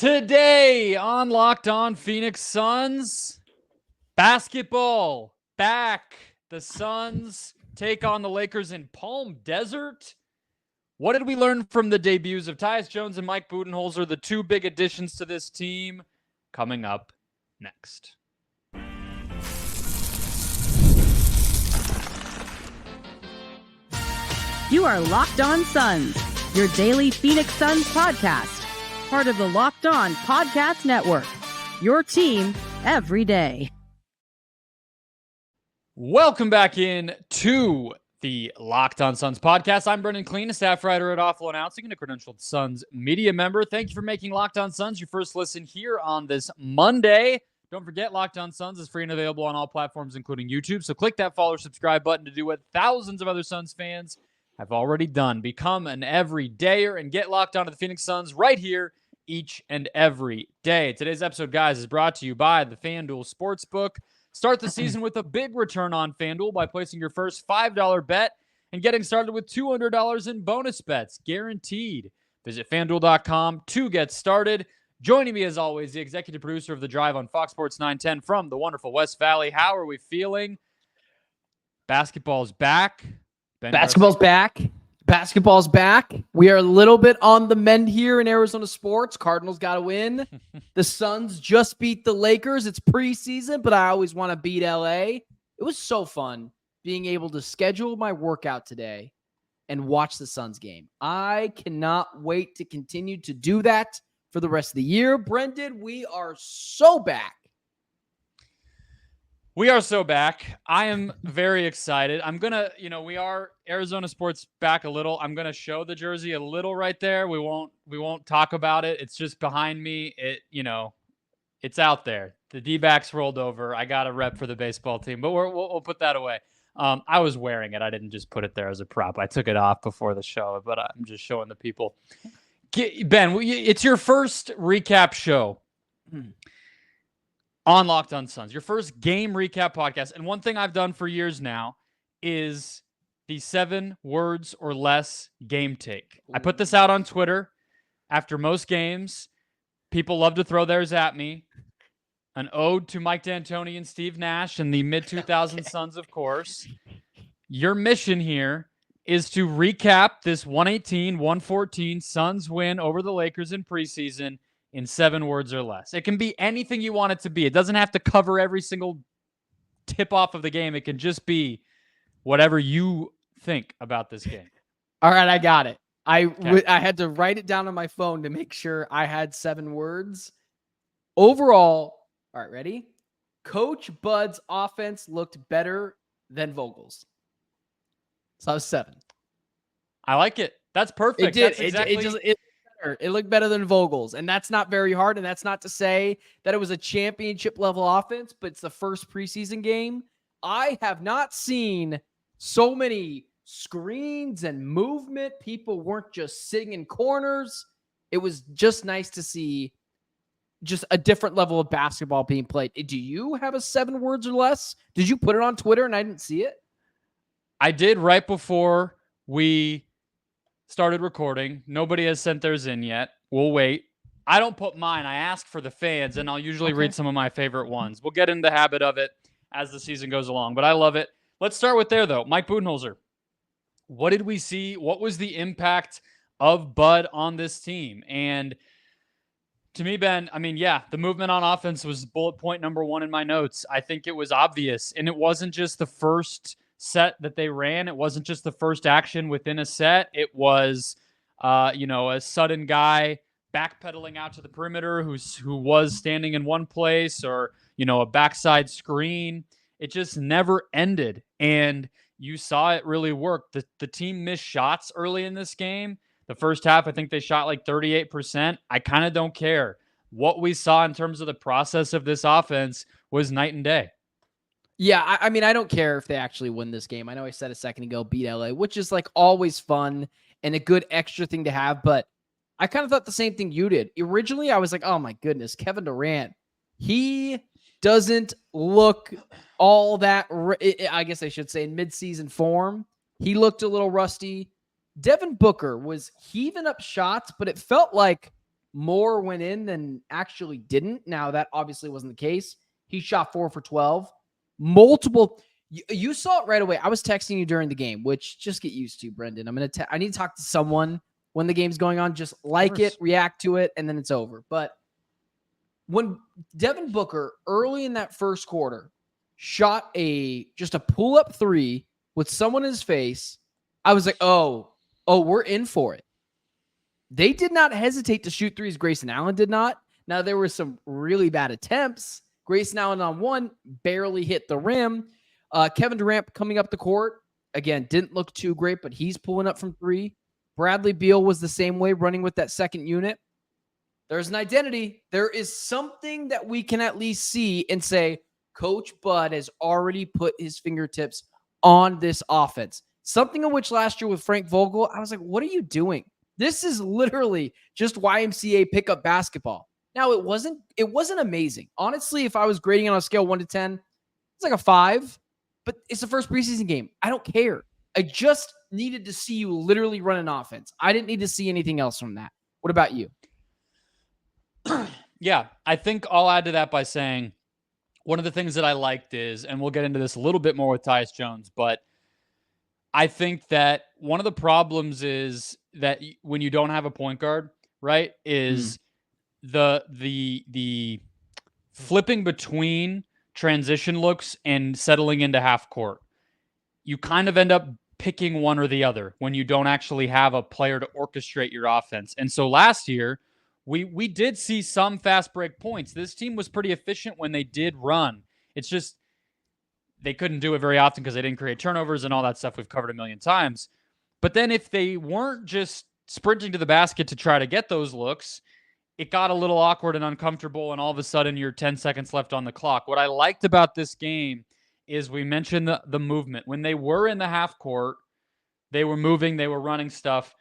Today on Locked On Phoenix Suns, basketball back. The Suns take on the Lakers in Palm Desert. What did we learn from the debuts of Tyus Jones and Mike Budenholzer, the two big additions to this team? Coming up next. You are Locked On Suns, your daily Phoenix Suns podcast. Part of the Locked On Podcast Network, your team every day. Welcome back in to the Locked On Suns podcast. I'm Brendon Kleen, a staff writer at Awful Announcing and a credentialed Suns media member. Thank you for making Locked On Suns your first listen here on this Monday. Don't forget, Locked On Suns is free and available on all platforms, including YouTube. So click that follow or subscribe button to do what thousands of other Suns fans have already done. Become an everydayer and get locked onto the Phoenix Suns right here each and every day. Today's episode, guys, is brought to you by the FanDuel Sportsbook. Start the season with a big return on FanDuel by placing your first $5 bet and getting started with $200 in bonus bets, guaranteed. Visit FanDuel.com to get started. Joining me, as always, the executive producer of The Drive on Fox Sports 910 from the wonderful West Valley. How are we feeling? Basketball's back. Basketball's back. Basketball's back. We are a little bit on the mend here in Arizona sports. Cardinals got to win. The Suns just beat the Lakers. It's preseason, but I always want to beat LA. It was so fun being able to schedule my workout today and watch the Suns game. I cannot wait to continue to do that for the rest of the year. Brendon, we are so back. We are so back. I am very excited. I'm going to, we are Arizona sports back a little. I'm going to show the jersey a little right there. We won't talk about it. It's just behind me. It's out there. The D-backs rolled over. I got a rep for the baseball team, but we'll put that away. I was wearing it. I didn't just put it there as a prop. I took it off before the show, but I'm just showing the people. Ben, it's your first recap show on Locked On Suns, your first game recap podcast. And one thing I've done for years now is the 7 words or less game take. I put this out on Twitter after most games. People love to throw theirs at me. An ode to Mike D'Antoni and Steve Nash and the mid-2000s Suns, of course. Your mission here is to recap this 118-114 Suns win over the Lakers in preseason in 7 words or less. It can be anything you want it to be. It doesn't have to cover every single tip-off of the game. It can just be whatever you think about this game. All right, I got it. I had to write it down on my phone to make sure I had 7 words. Overall, all right, ready? Coach Bud's offense looked better than Vogel's. So that was 7. I like it. That's perfect. It did. It looked better than Vogel's, and that's not very hard, and that's not to say that it was a championship-level offense, but it's the first preseason game. I have not seen so many screens and movement. People weren't just sitting in corners. It was just nice to see just a different level of basketball being played. Do you have a 7 words or less? Did you put it on Twitter and I didn't see it? I did right before we started recording. Nobody has sent theirs in yet. We'll wait. I don't put mine. I ask for the fans, and I'll usually read some of my favorite ones. We'll get in the habit of it as the season goes along, but I love it. Let's start with there, though. Mike Budenholzer. What did we see? What was the impact of Bud on this team? And to me, Ben, the movement on offense was bullet point number 1 in my notes. I think it was obvious, and it wasn't just the first set that they ran. It wasn't just the first action within a set. It was, a sudden guy backpedaling out to the perimeter who was standing in one place, or, a backside screen. It just never ended. And you saw it really work. The team missed shots early in this game. The first half, I think they shot like 38%. I kind of don't care. What we saw in terms of the process of this offense was night and day. Yeah, I don't care if they actually win this game. I know I said a second ago, beat LA, which is like always fun and a good extra thing to have, but I kind of thought the same thing you did. Originally, I was like, oh my goodness, Kevin Durant, he doesn't look all that, I guess I should say, in midseason form. He looked a little rusty. Devin Booker was heaving up shots, but it felt like more went in than actually didn't. Now, that obviously wasn't the case. He shot 4 for 12. Multiple. You saw it right away. I was texting you during the game, which just get used to, Brendon. I need to talk to someone when the game's going on. Just like it, react to it, and then it's over. But when Devin Booker early in that first quarter shot just a pull-up three with someone in his face, I was like, oh, we're in for it. They did not hesitate to shoot threes. Grayson Allen did not. Now, there were some really bad attempts. Grayson Allen on one barely hit the rim. Kevin Durant coming up the court, again, didn't look too great, but he's pulling up from three. Bradley Beal was the same way, running with that second unit. There's an identity. There is something that we can at least see and say, Coach Bud has already put his fingertips on this offense. Something in which last year with Frank Vogel, I was like, what are you doing? This is literally just YMCA pickup basketball. Now, it wasn't amazing. Honestly, if I was grading on a scale 1 to 10, it's like a 5, but it's the first preseason game. I don't care. I just needed to see you literally run an offense. I didn't need to see anything else from that. What about you? Yeah, I think I'll add to that by saying one of the things that I liked is, and we'll get into this a little bit more with Tyus Jones, but I think that one of the problems is that when you don't have a point guard, right, is the flipping between transition looks and settling into half court. You kind of end up picking one or the other when you don't actually have a player to orchestrate your offense. And so last year, we did see some fast break points. This team was pretty efficient when they did run. It's just they couldn't do it very often because they didn't create turnovers and all that stuff we've covered a million times. But then if they weren't just sprinting to the basket to try to get those looks, it got a little awkward and uncomfortable, and all of a sudden you're 10 seconds left on the clock. What I liked about this game is we mentioned the movement. When they were in the half court, they were moving, they were running stuff.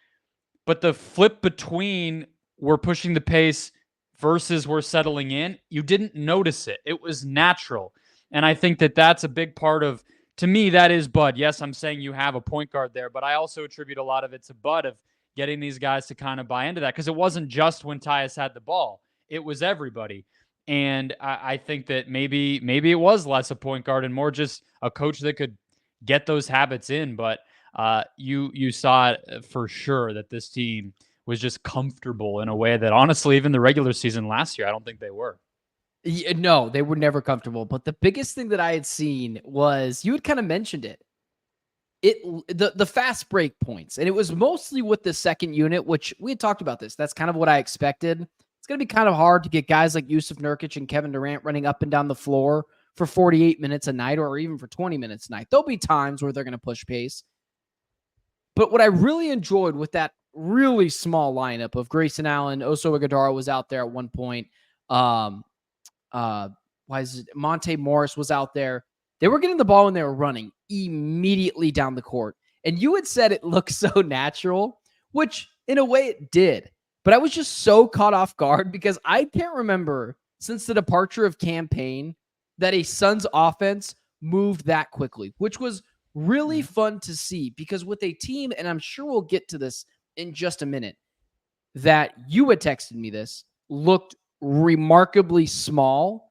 But the flip between we're pushing the pace versus we're settling in, you didn't notice it. It was natural. And I think that that's a big part of, to me, that is Bud. Yes, I'm saying you have a point guard there, but I also attribute a lot of it to Bud of getting these guys to kind of buy into that, because it wasn't just when Tyus had the ball. It was everybody. And I think that maybe it was less a point guard and more just a coach that could get those habits in. But you saw it for sure that this team was just comfortable in a way that, honestly, even the regular season last year, I don't think they were. No, they were never comfortable. But the biggest thing that I had seen was, you had kind of mentioned it. The fast break points, and it was mostly with the second unit, which we had talked about this. That's kind of what I expected. It's going to be kind of hard to get guys like Yusuf Nurkic and Kevin Durant running up and down the floor for 48 minutes a night or even for 20 minutes a night. There'll be times where they're going to push pace. But what I really enjoyed with that really small lineup of Grayson Allen, Oso Ighodaro was out there at one point. Monte Morris was out there. They were getting the ball and they were running immediately down the court. And you had said it looked so natural, which in a way it did. But I was just so caught off guard because I can't remember since the departure of Campaign that a Suns offense moved that quickly, which was really fun to see, because with a team, and I'm sure we'll get to this in just a minute, that you had texted me this, looked remarkably small.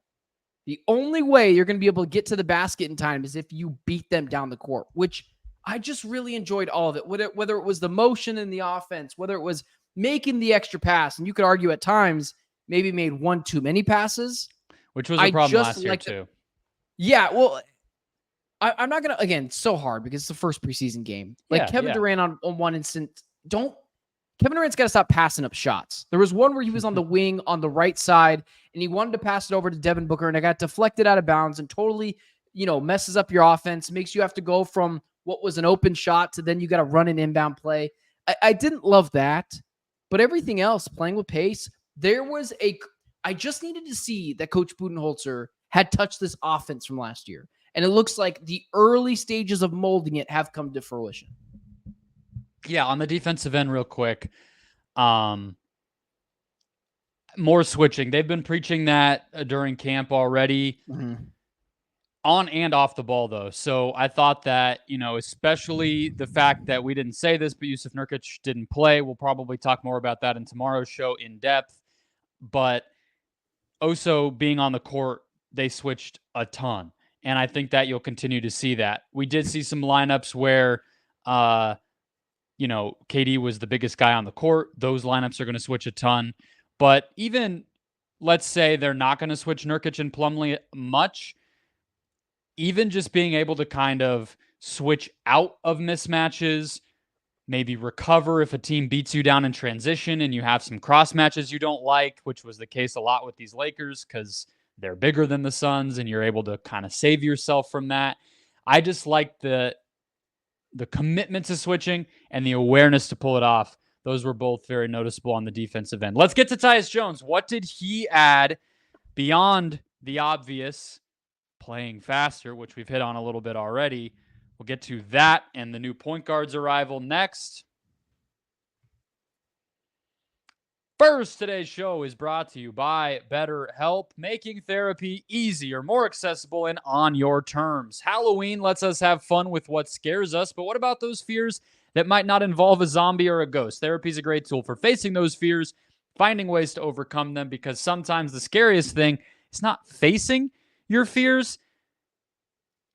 The only way you're going to be able to get to the basket in time is if you beat them down the court, which I just really enjoyed all of it. Whether it was the motion in the offense, whether it was making the extra pass, and you could argue at times maybe made one too many passes. Which was a problem last year too. Yeah, well, I'm not going to, again, it's so hard because it's the first preseason game. Like Kevin Durant on one instant, Kevin Durant's got to stop passing up shots. There was one where he was on the wing on the right side, and he wanted to pass it over to Devin Booker, and it got deflected out of bounds and totally, messes up your offense, makes you have to go from what was an open shot to then you got to run an inbound play. I didn't love that, but everything else, playing with pace, I just needed to see that Coach Budenholzer had touched this offense from last year. And it looks like the early stages of molding it have come to fruition. Yeah, on the defensive end, real quick, more switching. They've been preaching that during camp already, on and off the ball, though. So I thought that, especially the fact that we didn't say this, but Yusuf Nurkic didn't play. We'll probably talk more about that in tomorrow's show in depth. but also being on the court, they switched a ton. And I think that you'll continue to see that. We did see some lineups where, KD was the biggest guy on the court. Those lineups are going to switch a ton. But even, let's say they're not going to switch Nurkic and Plumlee much, even just being able to kind of switch out of mismatches, maybe recover if a team beats you down in transition and you have some cross matches you don't like, which was the case a lot with these Lakers because they're bigger than the Suns and you're able to kind of save yourself from that. I just like the commitment to switching and the awareness to pull it off. Those were both very noticeable on the defensive end. Let's get to Tyus Jones. What did he add beyond the obvious playing faster, which we've hit on a little bit already? We'll get to that and the new point guard's arrival next. First, today's show is brought to you by BetterHelp, making therapy easier, more accessible, and on your terms. Halloween lets us have fun with what scares us, but what about those fears that might not involve a zombie or a ghost? Therapy is a great tool for facing those fears, finding ways to overcome them, because sometimes the scariest thing is not facing your fears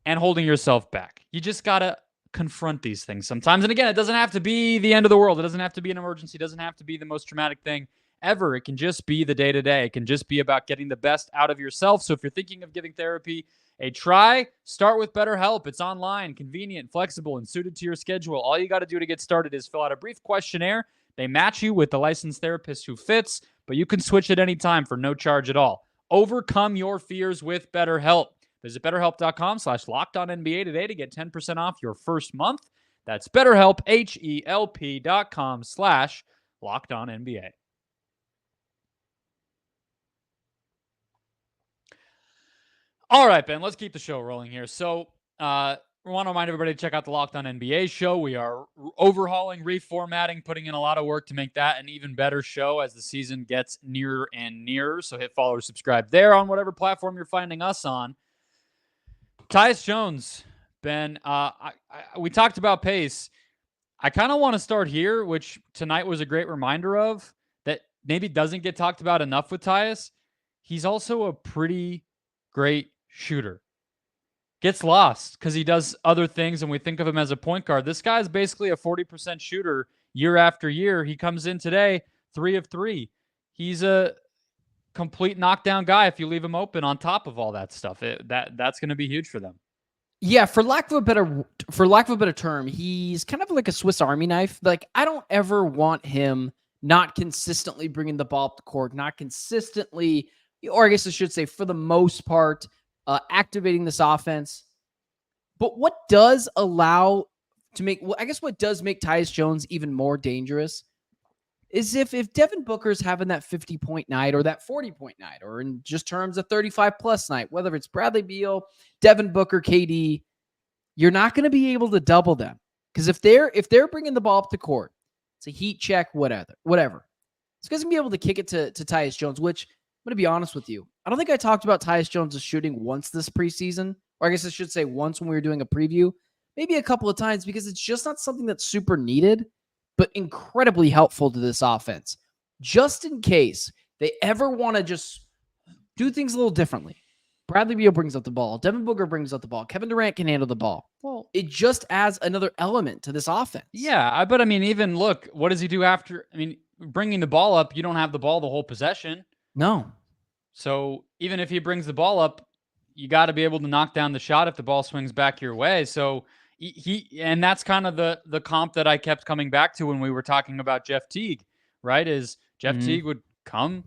and holding yourself back. You just got to confront these things sometimes. And again, it doesn't have to be the end of the world. It doesn't have to be an emergency. It doesn't have to be the most traumatic thing ever. It can just be the day-to-day. It can just be about getting the best out of yourself. So if you're thinking of giving therapy a try, start with BetterHelp. It's online, convenient, flexible, and suited to your schedule. All you got to do to get started is fill out a brief questionnaire. They match you with the licensed therapist who fits, but you can switch at any time for no charge at all. Overcome your fears with BetterHelp. Visit BetterHelp.com/LockedOnNBA today to get 10% off your first month. That's BetterHelp, HELP.com/LockedOnNBA. All right, Ben, let's keep the show rolling here. So we want to remind everybody to check out the Locked On NBA show. We are overhauling, reformatting, putting in a lot of work to make that an even better show as the season gets nearer and nearer. So hit follow or subscribe there on whatever platform you're finding us on. Tyus Jones, Ben, we talked about pace. I kind of want to start here, which tonight was a great reminder of, that maybe doesn't get talked about enough with Tyus. He's also a pretty great shooter. Gets lost because he does other things, and we think of him as a point guard. This guy's basically a 40% shooter year after year. He comes in today, 3 of 3. He's a complete knockdown guy if you leave him open on top of all that stuff. That's going to be huge for them. Yeah, for lack of a better term, he's kind of like a Swiss Army knife. Like, I don't ever want him not consistently bringing the ball up the court, not consistently, or I guess I should say for the most part, activating this offense. But what does what does make Tyus Jones even more dangerous is if Devin Booker's having that 50-point night or that 40-point night, or in just terms of 35-plus night, whether it's Bradley Beal, Devin Booker, KD, you're not going to be able to double them. Because if they're bringing the ball up the court, it's a heat check, whatever. It's going to be able to kick it to Tyus Jones, which I'm going to be honest with you. I don't think I talked about Tyus Jones' shooting once this preseason, or I guess I should say once when we were doing a preview, maybe a couple of times, because it's just not something that's super needed, but incredibly helpful to this offense. Just in case they ever want to just do things a little differently. Bradley Beal brings up the ball. Devin Booker brings up the ball. Kevin Durant can handle the ball. Well, it just adds another element to this offense. Yeah, but I mean, even look, what does he do after? I mean, bringing the ball up, you don't have the ball the whole possession. No. So even if he brings the ball up, you got to be able to knock down the shot if the ball swings back your way. So and that's kind of the comp that I kept coming back to when we were talking about Jeff Teague, right? Is Jeff Teague would come,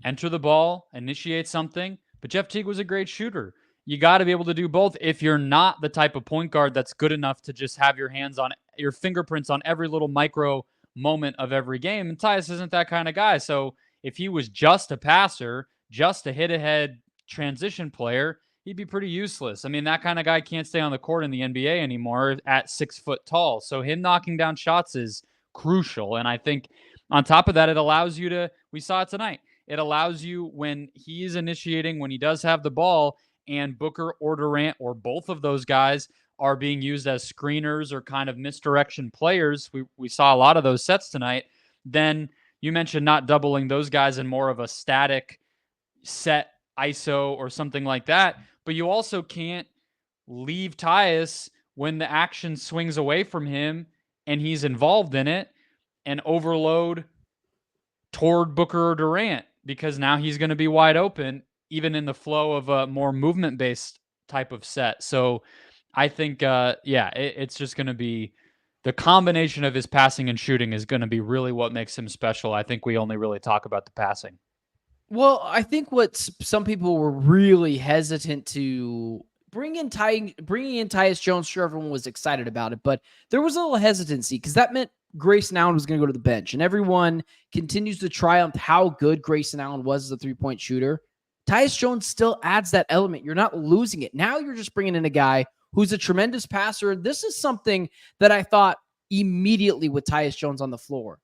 enter the ball, initiate something, but Jeff Teague was a great shooter. You got to be able to do both if you're not the type of point guard that's good enough to just have your fingerprints on every little micro moment of every game. And Tyus isn't that kind of guy. So if he was just a passer, just a hit-ahead transition player, he'd be pretty useless. I mean, that kind of guy can't stay on the court in the NBA anymore at 6 foot tall. So him knocking down shots is crucial. And I think on top of that, it allows you to, we saw it tonight, it allows you when he's initiating, when he does have the ball and Booker or Durant or both of those guys are being used as screeners or kind of misdirection players, we saw a lot of those sets tonight, then you mentioned not doubling those guys in more of a static set ISO or something like that, but you also can't leave Tyus when the action swings away from him and he's involved in it and overload toward Booker or Durant, because now he's going to be wide open, even in the flow of a more movement-based type of set. So I think, it's just going to be the combination of his passing and shooting is going to be really what makes him special. I think we only really talk about the passing. Well, I think what some people were really hesitant to bringing in Tyus Jones, sure, everyone was excited about it, but there was a little hesitancy because that meant Grayson Allen was going to go to the bench, and everyone continues to triumph how good Grayson Allen was as a three-point shooter. Tyus Jones still adds that element. You're not losing it. Now you're just bringing in a guy who's a tremendous passer. This is something that I thought immediately with Tyus Jones on the floor.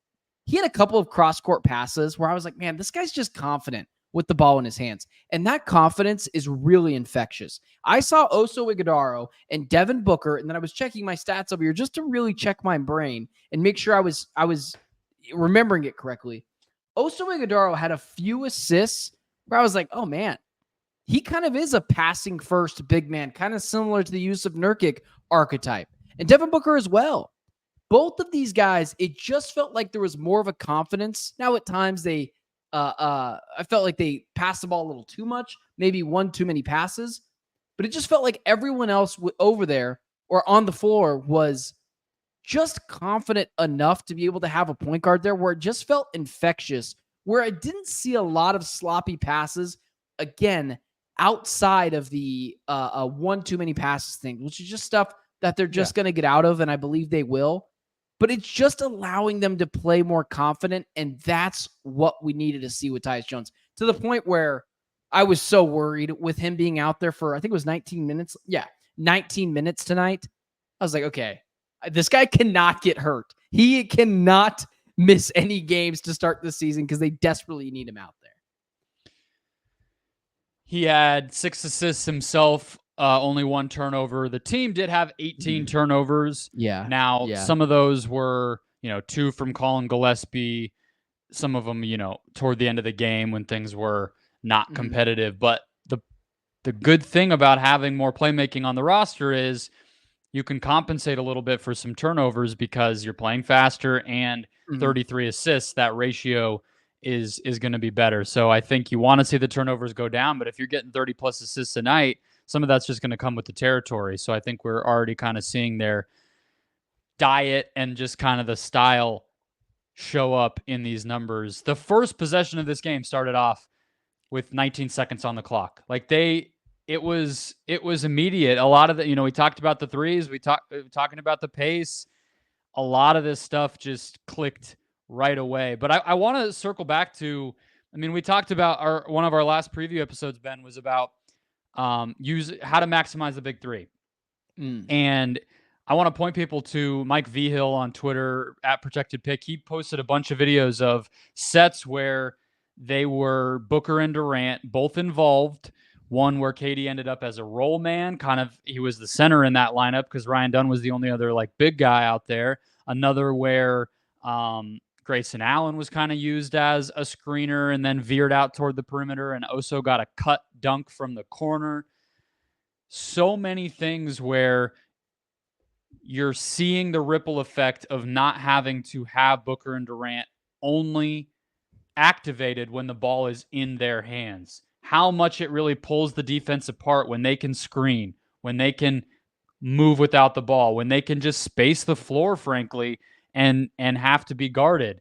He had a couple of cross-court passes where I was like, man, this guy's just confident with the ball in his hands. And that confidence is really infectious. I saw Oso Ighodaro and Devin Booker, and then I was checking my stats over here just to really check my brain and make sure I was remembering it correctly. Oso Ighodaro had a few assists where I was like, oh man, he kind of is a passing first big man, kind of similar to the Yusuf Nurkic archetype. And Devin Booker as well. Both of these guys, it just felt like there was more of a confidence. Now at times I felt like they passed the ball a little too much, maybe one too many passes, but it just felt like everyone else over there or on the floor was just confident enough to be able to have a point guard there where it just felt infectious, where I didn't see a lot of sloppy passes, again, outside of the one too many passes thing, which is just stuff that they're just going to get out of, and I believe they will. But it's just allowing them to play more confident, and that's what we needed to see with Tyus Jones, to the point where I was so worried with him being out there for, I think it was 19 minutes. Yeah, 19 minutes tonight. I was like, okay, this guy cannot get hurt. He cannot miss any games to start the season because they desperately need him out there. He had 6 assists himself, only 1 turnover. The team did have 18 turnovers. Yeah. Now, some of those were, 2 from Colin Gillespie. Some of them, toward the end of the game when things were not competitive. But the good thing about having more playmaking on the roster is you can compensate a little bit for some turnovers because you're playing faster and 33 assists. That ratio is going to be better. So I think you want to see the turnovers go down, but if you're getting 30 plus assists a night, some of that's just going to come with the territory. So I think we're already kind of seeing their diet and just kind of the style show up in these numbers. The first possession of this game started off with 19 seconds on the clock. Like it was immediate. A lot of the, we talked about the threes, talking about the pace. A lot of this stuff just clicked right away. But I want to circle back to, we talked about one of our last preview episodes, Ben, was about how to maximize the big three. And I want to point people to Mike Vigil on Twitter at Protected Pick. He posted a bunch of videos of sets where they were Booker and Durant both involved. One where KD ended up as a roll man, he was the center in that lineup because Ryan Dunn was the only other big guy out there. Another where Grayson Allen was kind of used as a screener and then veered out toward the perimeter, and Oso got a cut dunk from the corner. So many things where you're seeing the ripple effect of not having to have Booker and Durant only activated when the ball is in their hands. How much it really pulls the defense apart when they can screen, when they can move without the ball, when they can just space the floor, frankly, and have to be guarded.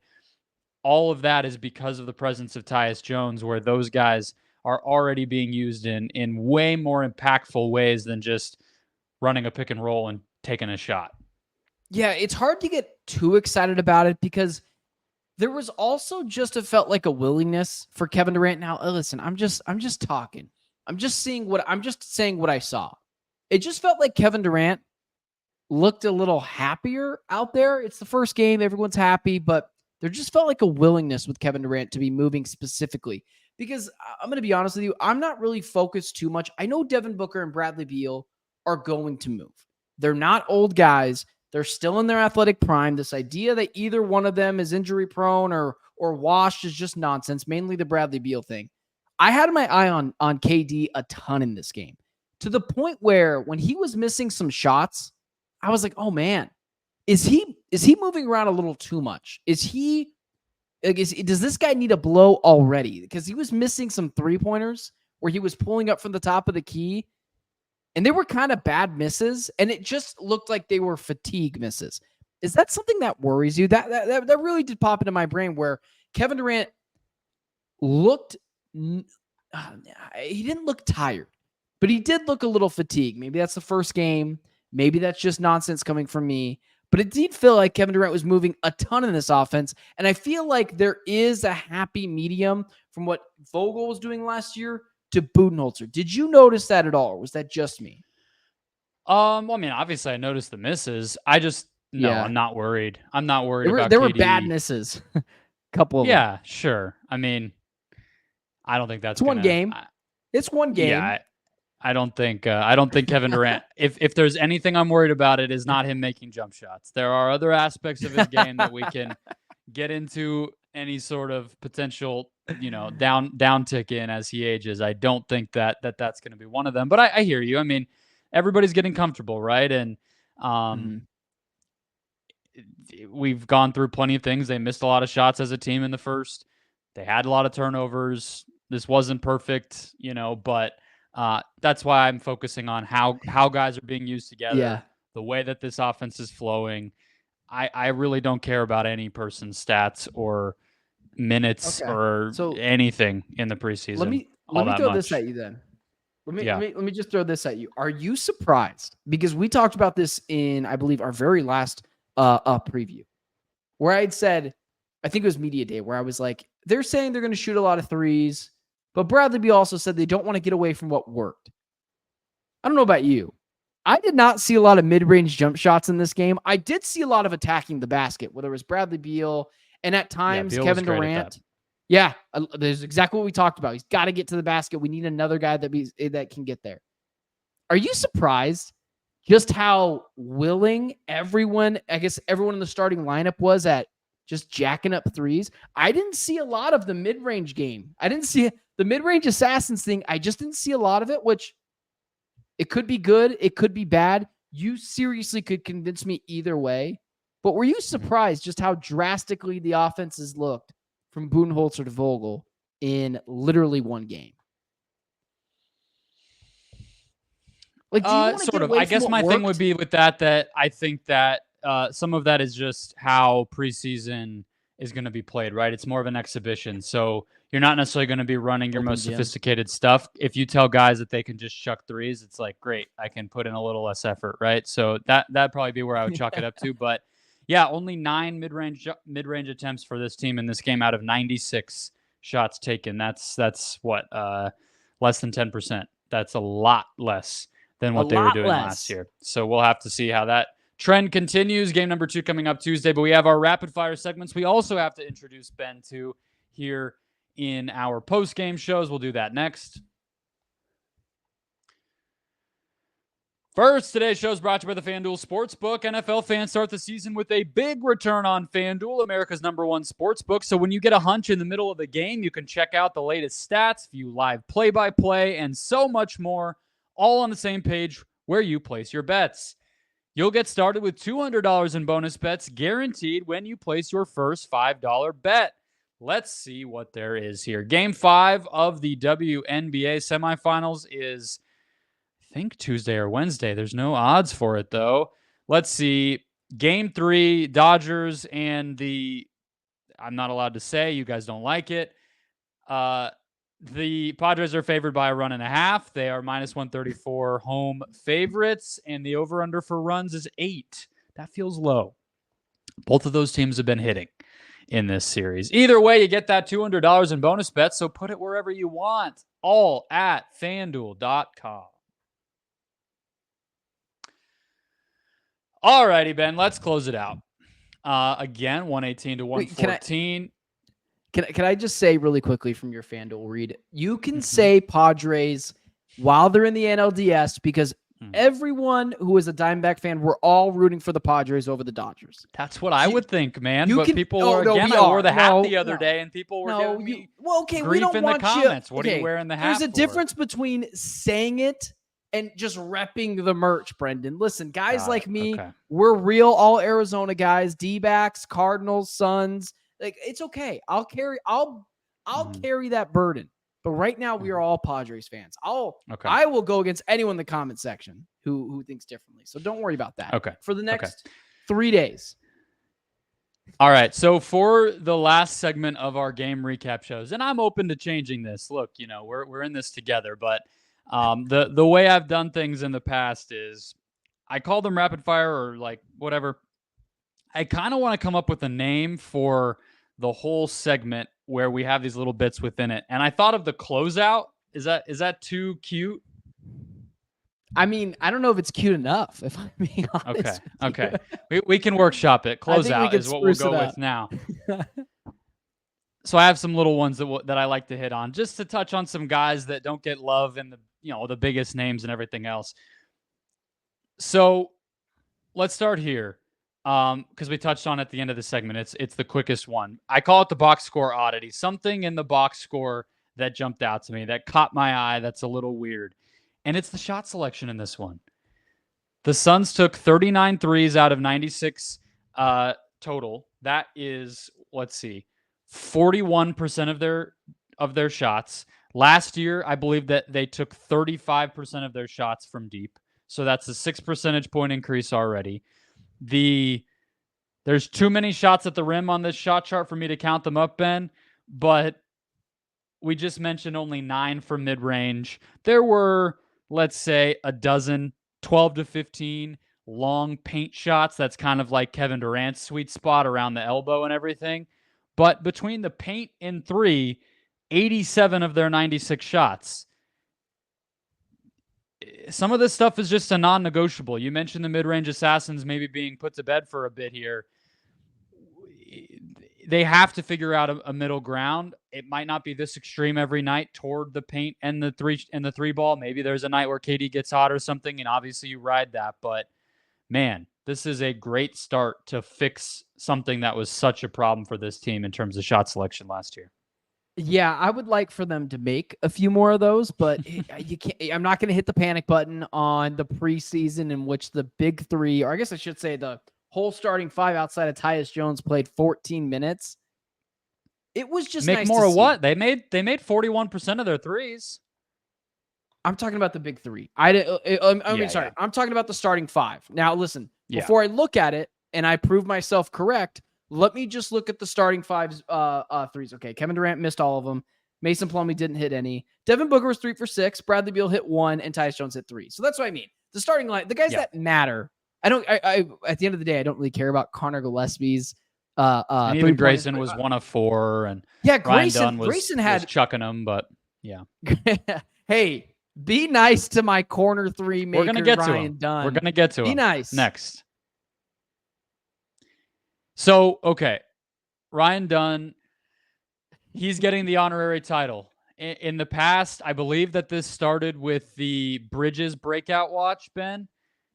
All of that is because of the presence of Tyus Jones, where those guys are already being used in way more impactful ways than just running a pick and roll and taking a shot. Yeah, it's hard to get too excited about it because there was also it felt like a willingness for Kevin Durant. Now, listen, I'm just talking. I'm just saying what I saw. It just felt like Kevin Durant looked a little happier out there. It's the first game. Everyone's happy, but there just felt like a willingness with Kevin Durant to be moving specifically. Because I'm going to be honest with you, I'm not really focused too much. I know Devin Booker and Bradley Beal are going to move. They're not old guys. They're still in their athletic prime. This idea that either one of them is injury prone or or washed is just nonsense, mainly the Bradley Beal thing. I had my eye on KD a ton in this game, to the point where when he was missing some shots, I was like, oh man, is he moving around a little too much? Is he like, does this guy need a blow already? Because he was missing some 3-pointers where he was pulling up from the top of the key, and they were kind of bad misses, and it just looked like they were fatigue misses. Is that something that worries you? That really did pop into my brain, where Kevin Durant looked, he didn't look tired, but he did look a little fatigued. Maybe that's the first game. Maybe that's just nonsense coming from me. But it did feel like Kevin Durant was moving a ton in this offense. And I feel like there is a happy medium from what Vogel was doing last year to Budenholzer. Did you notice that at all? Or was that just me? Well, I mean, obviously I noticed the misses. I'm not worried. I'm not worried about There KD. were bad misses. A couple of them. Yeah, sure. I mean, I don't think that's one game. It's one game. Yeah, I don't think Kevin Durant, if there's anything I'm worried about, it is not him making jump shots. There are other aspects of his game that we can get into any sort of potential, downtick in as he ages. I don't think that's going to be one of them, but I hear you. I mean, everybody's getting comfortable, right? And we've gone through plenty of things. They missed a lot of shots as a team in the first. They had a lot of turnovers. This wasn't perfect, but that's why I'm focusing on how guys are being used together, the way that this offense is flowing. I really don't care about any person's stats or minutes or anything in the preseason. Let me throw this at you then. Let me just throw this at you. Are you surprised? Because we talked about this in, I believe, our very last preview, where I had said, I think it was media day, where I was like, they're saying they're going to shoot a lot of threes, but Bradley Beal also said they don't want to get away from what worked. I don't know about you. I did not see a lot of mid-range jump shots in this game. I did see a lot of attacking the basket, whether it was Bradley Beal and at times Kevin Durant. Yeah, there's exactly what we talked about. He's got to get to the basket. We need another guy that can get there. Are you surprised just how willing everyone in the starting lineup was at just jacking up threes? I didn't see a lot of the mid-range game. I didn't see the mid-range assassins thing. I just didn't see a lot of it, which it could be good. It could be bad. You seriously could convince me either way. But were you surprised just how drastically the offenses looked from Budenholzer to Vogel in literally one game? Like, sort of. I guess my thing would be with that I think that some of that is just how preseason is going to be played, right? It's more of an exhibition. So you're not necessarily going to be running your most sophisticated stuff. If you tell guys that they can just chuck threes, it's like, great, I can put in a little less effort, right? So that'd probably be where I would chalk it up to. But yeah, only 9 mid-range attempts for this team in this game out of 96 shots taken. That's what, less than 10%. That's a lot less than what they were doing last year. So we'll have to see how that trend continues. Game number 2 coming up Tuesday, but we have our rapid fire segments. We also have to introduce Ben to here in our post-game shows. We'll do that next. First, today's show is brought to you by the FanDuel Sportsbook. NFL fans start the season with a big return on FanDuel, America's #1 sportsbook. So when you get a hunch in the middle of the game, you can check out the latest stats, view live play-by-play, and so much more, all on the same page where you place your bets. You'll get started with $200 in bonus bets guaranteed when you place your first $5 bet. Let's see what there is here. Game 5 of the WNBA semifinals is, I think, Tuesday or Wednesday. There's no odds for it, though. Let's see. Game 3, Dodgers and I'm not allowed to say. You guys don't like it. The Padres are favored by 1.5. They are -134 home favorites, and the over-under for runs is 8. That feels low. Both of those teams have been hitting in this series. Either way, you get that $200 in bonus bets, so put it wherever you want, all at FanDuel.com. All righty, Ben, let's close it out. Again, 118 to 114. Can I just say really quickly from your FanDuel read, you can say Padres while they're in the NLDS because Everyone who is a Diamondback fan, we're all rooting for the Padres over the Dodgers. That's what I would think, man. You But can- people oh, were, no, again, we I wore are. the hat No, the other no. day, and people were giving me okay, we grief don't in the want comments. you. What are you wearing the hat There's a for? difference between saying it and just repping the merch, Brendon. Listen, guys like me, we're real all Arizona guys, D-backs, Cardinals, Suns. Like, it's okay. I'll carry that burden. But right now, we are all Padres fans. I will go against anyone in the comment section who thinks differently. So don't worry about that. Okay. For the next 3 days. All right. So for the last segment of our game recap shows, and I'm open to changing this. Look, we're in this together, but the way I've done things in the past is I call them rapid fire or like whatever. I kind of want to come up with a name for the whole segment where we have these little bits within it. And I thought of the closeout. Is that too cute? I mean, I don't know if it's cute enough, if I'm being honest. Okay. We can workshop it. Closeout is what we'll go with now. So I have some little ones that I like to hit on, just to touch on some guys that don't get love and the biggest names and everything else. So let's start here. Because we touched on at the end of the segment. It's the quickest one. I call it the box score oddity. Something in the box score that jumped out to me, that caught my eye, that's a little weird. And it's the shot selection in this one. The Suns took 39 threes out of 96 total. That is, 41% of their shots. Last year, I believe that they took 35% of their shots from deep. So that's a 6 percentage point increase already. There's too many shots at the rim on this shot chart for me to count them up, Ben, but we just mentioned only 9 from mid-range. There were, let's say, a dozen, 12 to 15 long paint shots. That's kind of like Kevin Durant's sweet spot around the elbow and everything. But between the paint and 3, 87 of their 96 shots. Some of this stuff is just a non-negotiable. You mentioned the mid-range assassins maybe being put to bed for a bit here. They have to figure out a middle ground. It might not be this extreme every night toward the paint and the three ball. Maybe there's a night where KD gets hot or something, and obviously you ride that. But man, this is a great start to fix something that was such a problem for this team in terms of shot selection last year. Yeah, I would like for them to make a few more of those, but you can't. I'm not going to hit the panic button on the preseason in which the big 3, or I guess I should say the whole starting 5 outside of Tyus Jones played 14 minutes. It was just make nice more to of see. What they made 41% of their threes. I'm talking about the big 3. Sorry. I'm talking about the starting 5. Now, listen, before I look at it and I prove myself correct, let me just look at the starting 5's threes. Okay, Kevin Durant missed all of them. Mason Plumlee didn't hit any. Devin Booker was 3 for 6. Bradley Beal hit 1, and Tyus Jones hit 3. So that's what I mean. The starting line, the guys that matter. I at the end of the day, I don't really care about Connor Gillespie's. And even Grayson was 1 of 4, and Grayson was chucking them, but yeah. Hey, be nice to my corner 3 maker. We're gonna get Ryan to him. Dunn. We're gonna get to him. Be nice next. So, okay, Ryan Dunn, he's getting the honorary title. In the past, I believe that this started with the Bridges breakout watch, Ben,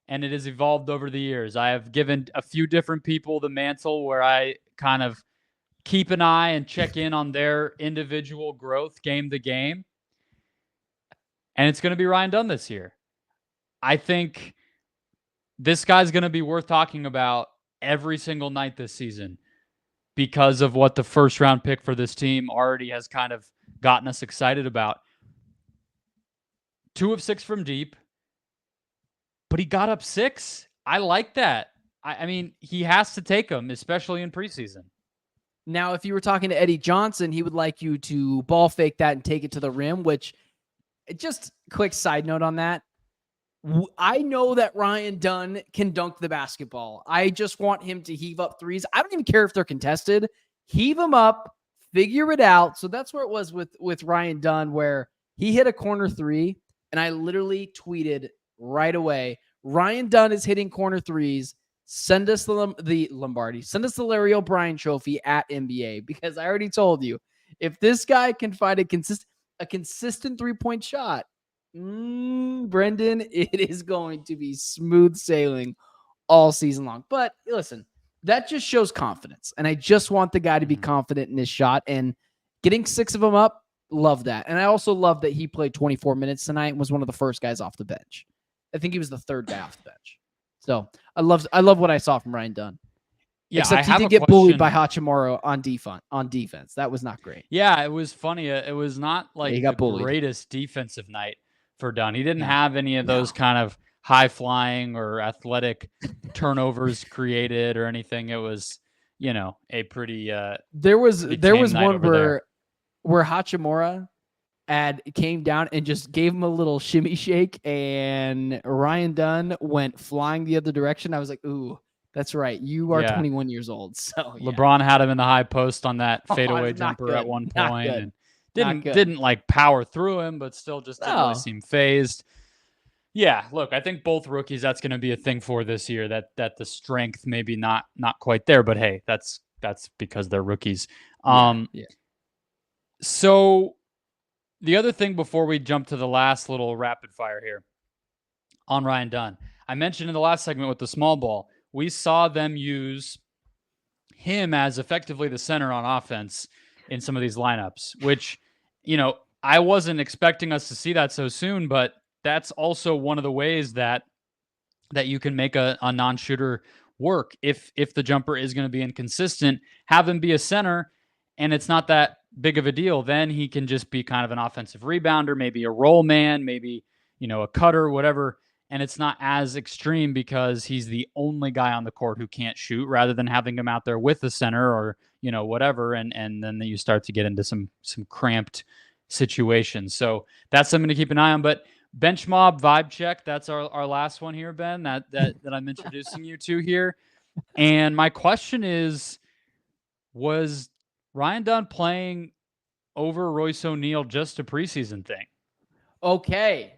and it has evolved over the years. I have given a few different people the mantle where I kind of keep an eye and check in on their individual growth game to game. And it's going to be Ryan Dunn this year. I think this guy's going to be worth talking about every single night this season because of what the first round pick for this team already has kind of gotten us excited about. 2 of 6 from deep, but he got up 6. I like that. I mean, he has to take them, especially in preseason. Now, if you were talking to Eddie Johnson, he would like you to ball fake that and take it to the rim, which, just quick side note on that. I know that Ryan Dunn can dunk the basketball. I just want him to heave up threes. I don't even care if they're contested. Heave them up, figure it out. So that's where it was with Ryan Dunn, where he hit a corner 3, and I literally tweeted right away, Ryan Dunn is hitting corner 3s. Send us the Lombardi. Send us the Larry O'Brien trophy at NBA, because I already told you, if this guy can find a consistent 3-point shot, Brendon, it is going to be smooth sailing all season long. But listen, that just shows confidence. And I just want the guy to be confident in his shot. And getting 6 of them up, love that. And I also love that he played 24 minutes tonight and was one of the first guys off the bench. I think he was the 3rd guy off the bench. So I love what I saw from Ryan Dunn. Yeah, except he did get bullied by Hachimura on defense. That was not great. Yeah, it was funny. It was not like he got the bullied. greatest defensive night for Dunn. He didn't have any of those kind of high flying or athletic turnovers created or anything. It was, a pretty there was one where there. Hachimura came down and just gave him a little shimmy shake, and Ryan Dunn went flying the other direction. I was like, ooh, that's right. You are 21 years old. So LeBron had him in the high post on that fadeaway jumper at one point, and didn't like power through him, but still just didn't really seem phased. Yeah, look, I think both rookies, that's going to be a thing for this year, that the strength maybe not quite there, but hey, that's because they're rookies. So the other thing before we jump to the last little rapid fire here on Ryan Dunn, I mentioned in the last segment with the small ball, we saw them use him as effectively the center on offense in some of these lineups, which, I wasn't expecting us to see that so soon, but that's also one of the ways that you can make a non-shooter work. If the jumper is going to be inconsistent, have him be a center, and it's not that big of a deal. Then he can just be kind of an offensive rebounder, maybe a roll man, maybe, a cutter, whatever. And it's not as extreme because he's the only guy on the court who can't shoot, rather than having him out there with the center or, whatever. And then you start to get into some cramped situations. So that's something to keep an eye on. But bench mob vibe check, that's our last one here, Ben, that I'm introducing you to here. And my question is, was Ryan Dunn playing over Royce O'Neal just a preseason thing? Okay.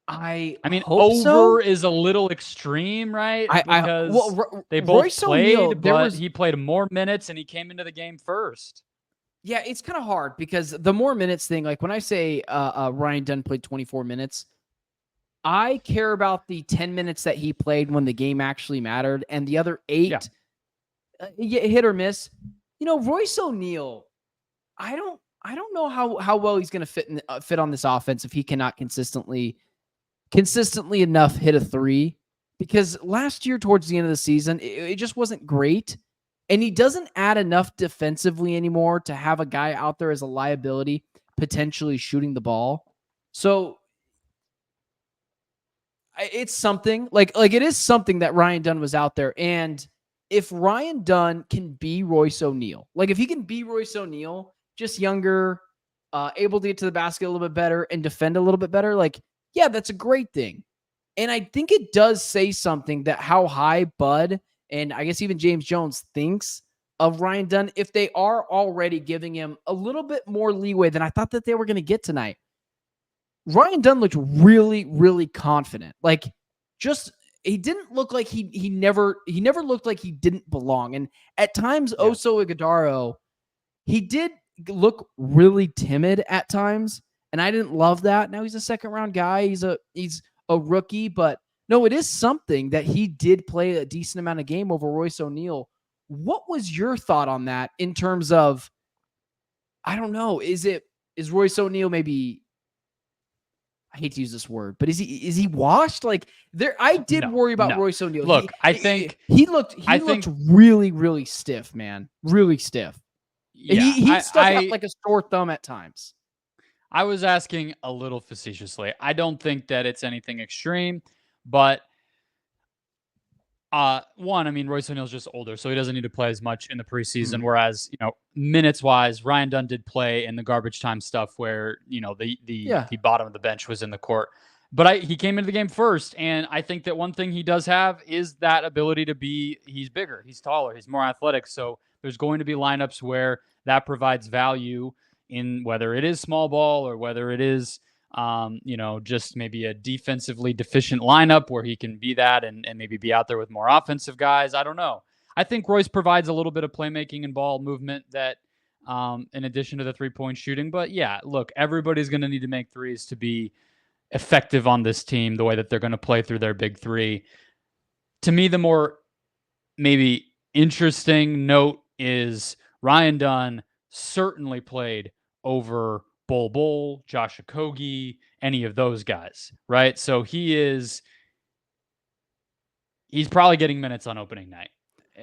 I mean, over is a little extreme, right? Because they both Royce played, O'Neal, but he played more minutes and he came into the game first. Yeah, it's kind of hard because the more minutes thing, like when I say Ryan Dunn played 24 minutes, I care about the 10 minutes that he played when the game actually mattered, and the other 8 hit or miss. Royce O'Neal, I don't know how well he's going to fit on this offense if he cannot consistently enough hit a 3, because last year towards the end of the season, it just wasn't great. And he doesn't add enough defensively anymore to have a guy out there as a liability, potentially shooting the ball. So it's something like it is something that Ryan Dunn was out there. And if Ryan Dunn can be Royce O'Neal, like if he can be Royce O'Neal, just younger, able to get to the basket a little bit better and defend a little bit better, like, yeah, that's a great thing. And I think it does say something that how high Bud and I guess even James Jones thinks of Ryan Dunn, if they are already giving him a little bit more leeway than I thought that they were going to get tonight. Ryan Dunn looked really, really confident. Like, just he didn't look like he never looked like he didn't belong. And at times, Oso Ighodaro, he did look really timid at times, and I didn't love that. Now he's a second round guy. He's a rookie, but no, it is something that he did play a decent amount of game over Royce O'Neal. What was your thought on that in terms of, I don't know, is Royce O'Neal maybe, I hate to use this word, but is he washed? Like I did worry about Royce O'Neal. Look, I think he looked really, really stiff, man. Really stiff. Yeah, he stuck out like a sore thumb at times. I was asking a little facetiously. I don't think that it's anything extreme, but one, I mean, Royce O'Neal's just older, so he doesn't need to play as much in the preseason. Whereas, minutes wise, Ryan Dunn did play in the garbage time stuff where, the bottom of the bench was in the court. But he came into the game first, and I think that one thing he does have is that ability to he's bigger, he's taller, he's more athletic. So there's going to be lineups where that provides value in whether it is small ball or whether it is, just maybe a defensively deficient lineup where he can be that and maybe be out there with more offensive guys. I don't know. I think Royce provides a little bit of playmaking and ball movement that in addition to the 3-point shooting. But yeah, look, everybody's going to need to make threes to be effective on this team the way that they're going to play through their big three. To me, the more maybe interesting note is Ryan Dunn certainly played over Bol, Josh Okogie, any of those guys, right? So he's probably getting minutes on opening night.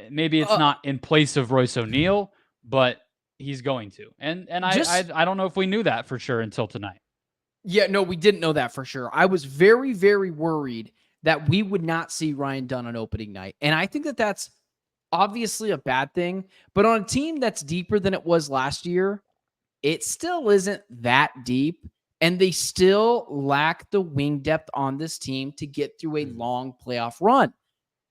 Maybe it's not in place of Royce O'Neal, but he's going to. And I don't know if we knew that for sure until tonight. Yeah, no, we didn't know that for sure. I was very, very worried that we would not see Ryan Dunn on opening night. And I think that that's obviously a bad thing. But on a team that's deeper than it was last year, it still isn't that deep. And they still lack the wing depth on this team to get through a long playoff run.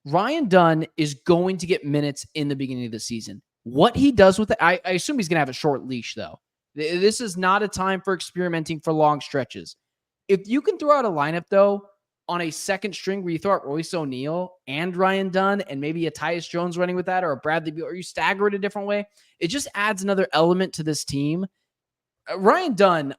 Ryan Dunn is going to get minutes in the beginning of the season. What he does with it, I assume he's going to have a short leash, though. This is not a time for experimenting for long stretches. If you can throw out a lineup, though, on a second string where you throw out Royce O'Neal and Ryan Dunn and maybe a Tyus Jones running with that or a Bradley Beal, or you stagger it a different way, it just adds another element to this team. Ryan Dunn,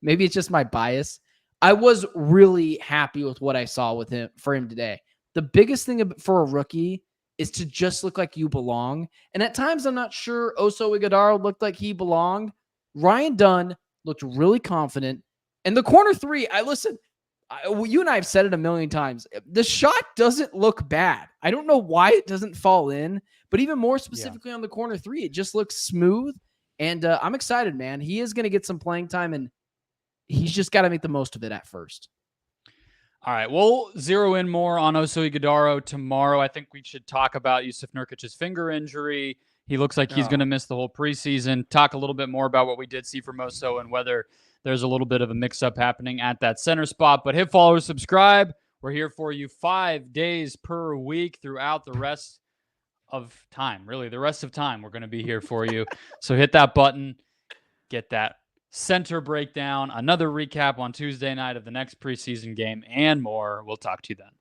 maybe it's just my bias. I was really happy with what I saw with him for him today. The biggest thing for a rookie is to just look like you belong. And at times, I'm not sure Oso Ighodaro looked like he belonged. Ryan Dunn looked really confident. And the corner three, you and I have said it a million times. The shot doesn't look bad. I don't know why it doesn't fall in, but even more specifically on the corner three, it just looks smooth. And I'm excited, man. He is going to get some playing time, and he's just got to make the most of it at first. All right, we'll zero in more on Oso Ighodaro tomorrow. I think we should talk about Yusuf Nurkic's finger injury. He looks like he's going to miss the whole preseason. Talk a little bit more about what we did see from Oso and whether there's a little bit of a mix-up happening at that center spot. But hit, follow, subscribe. We're here for you 5 days per week throughout the rest of time. Really, the rest of time we're going to be here for you. So hit that button, get that center breakdown, another recap on Tuesday night of the next preseason game, and more. We'll talk to you then.